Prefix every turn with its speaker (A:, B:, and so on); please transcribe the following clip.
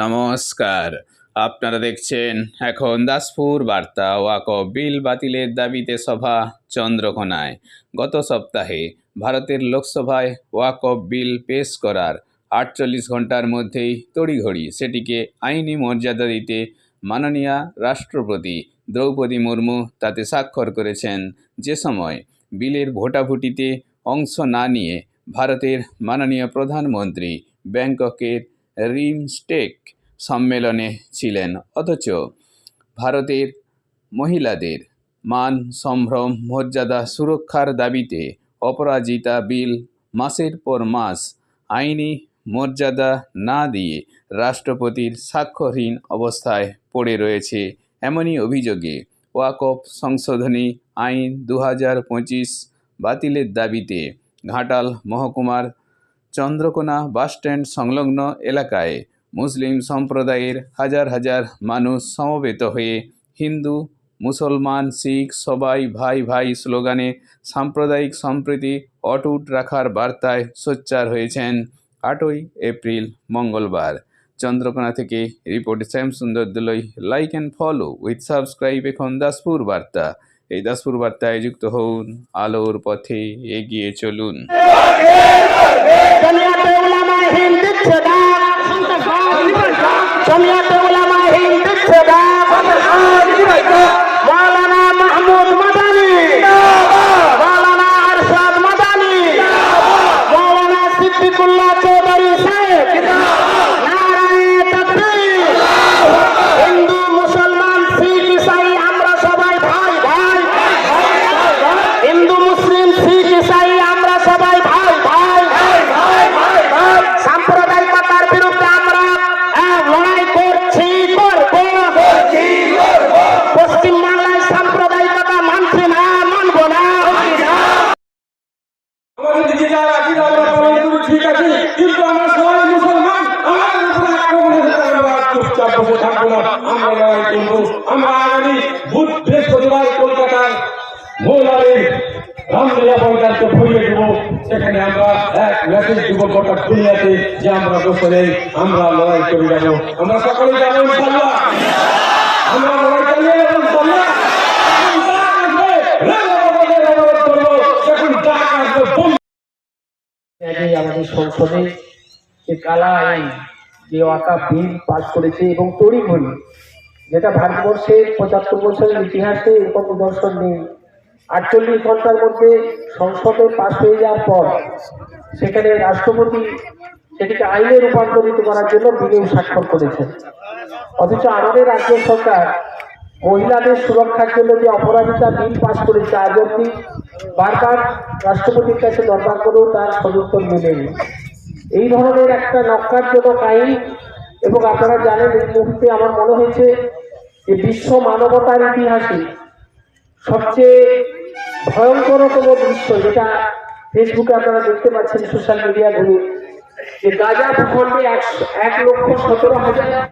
A: নমস্কার, আপনারা দেখছেন এখন দাসপুর বার্তা। ওয়াকফ বিল বাতিলের দাবিতে সভা চন্দ্রকোনায়। গত সপ্তাহে ভারতের লোকসভায় ওয়াকফ বিল পেশ করার 48 ঘন্টার মধ্যেই তড়িঘড়ি সেটিকে আইনি মর্যাদা দিতে মাননীয় রাষ্ট্রপতি দ্রৌপদী মুর্মু তাতে স্বাক্ষর করেছেন। যে সময় বিলের ভোটাভুটিতে অংশ না নিয়ে ভারতের মাননীয় প্রধানমন্ত্রী ব্যাংককের রিমস্টেক সম্মেলনে ছিলেন, অথচ ভারতের মহিলাদের মান সম্ভ্রম মর্যাদা সুরক্ষার দাবিতে অপরাজিতা বিল মাসের পর মাস আইনি মর্যাদা না দিয়ে রাষ্ট্রপতির স্বাক্ষরহীন অবস্থায় পড়ে রয়েছে। এমনই অভিযোগে ওয়াকফ সংশোধনী আইন 2025 বাতিলের দাবিতে ঘাটাল মহকুমার চন্দ্রকোনা বাসস্ট্যান্ড সংলগ্ন এলাকায় মুসলিম সম্প্রদায়ের হাজার হাজার মানুষ সমবেত হয়ে হিন্দু, মুসলমান, শিখ সবাই ভাই ভাই স্লোগানে সাম্প্রদায়িক সম্প্রীতি অটুট রাখার বার্তায় সোচ্চার হয়েছেন। 8ই এপ্রিল মঙ্গলবার। চন্দ্রকোনা থেকে report Shyamsundar Doloi. Like and follow with subscribe এখন দাসপুর বার্তা। এই দাসপুর বার্তায় যুক্ত হন, আলোর পথে এগিয়ে চলুন।
B: কলকাতার মহিলাদের রামলীলা পঞ্চায়েতকে ভরিয়ে দেবো। সেখানে আমরা এক মেসেজ দিব গোটা দুনিয়াতে যে আমরা বসে নেই, আমরা লড়াই করে যাবো। আমরা সকলে যাবো ইনশাআল্লাহ। আমরা লড়াই চালিয়ে যাবো ইনশাআল্লাহ।
C: আমাদের সংসদে যে কালা আইন, যে ওয়াকফ বিল পাস করেছে এবং তড়িঘড়ি, যেটা ভারতবর্ষের 75 বছরের ইতিহাসে এরকম নিদর্শন নেই। 48 ঘন্টার মধ্যে সংসদে পাস হয়ে যাওয়ার পর সেখানে রাষ্ট্রপতি সেটিকে আইনে রূপান্তরিত করার জন্য বিলেও স্বাক্ষর করেছেন। অথচ আমাদের রাজ্য সরকার মহিলাদের সুরক্ষার জন্য যে অপরাজিতা বিল পাস করেছে, আজ অব্দি বারবার রাষ্ট্রপতির কাছে দরবার করেও তার সদুত্তর মেলেনি। এই ধরনের একটা নক্কারজনক আইন, এবং আপনারা জানেন এই মুহূর্তে আমার মনে হয়েছে যে বিশ্ব মানবতার ইতিহাসে সবচেয়ে ভয়ঙ্করতম দৃশ্য, যেটা ফেসবুকে আপনারা দেখতে পাচ্ছেন, সোশ্যাল মিডিয়াগুলো, যে গাজা ভূখণ্ডে 1,17,000